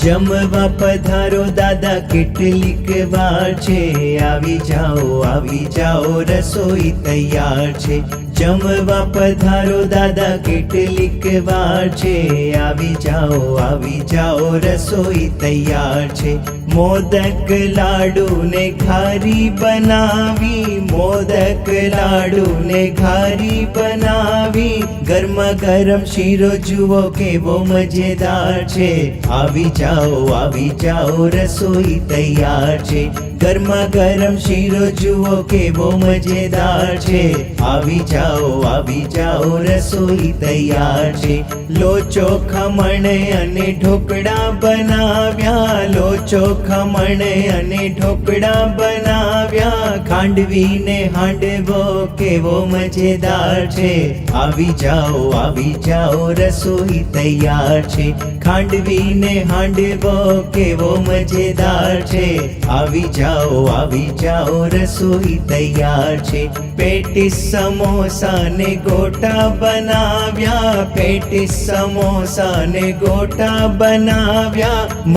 જમવા પધારો દાદા કેટલીક વાર છે, આવી જાઓ રસોઈ તૈયાર છે। જમવા પધારો દાદા કેટલીક વાર છે, આવી જાઓ રસોઈ તૈયાર છે। મોદક લાડુ ને ઘારી બનાવી, મોદક લાડુ ને ઘારી બનાવી, ગરમા ગરમ શીરો જુઓ કેવો મજેદાર છે, આવી જાઓ રસોઈ તૈયાર છે। ગરમા ગરમ શીરો જુઓ કેવો મજેદાર છે, આવી જાઓ રસોઈ તૈયાર છે। લોચો ખમણ અને ઢોકળા બનાવ્યા, લોચો ખમણ અને ઢોકળા બનાવ્યા, ખાંડવી ને હાંડવો કેવો મજેદાર છે, આવી જાઓ રસોઈ તૈયાર છે। ખાંડવી ને હાંડવો કેવો મજેદાર છે, આવી જાઓ રસોઈ તૈયાર છે। પેટીસ સમોસા ને ગોટા બનાવ્યા, પેટીસ સમોસા ને ગોટા બનાવ્યા,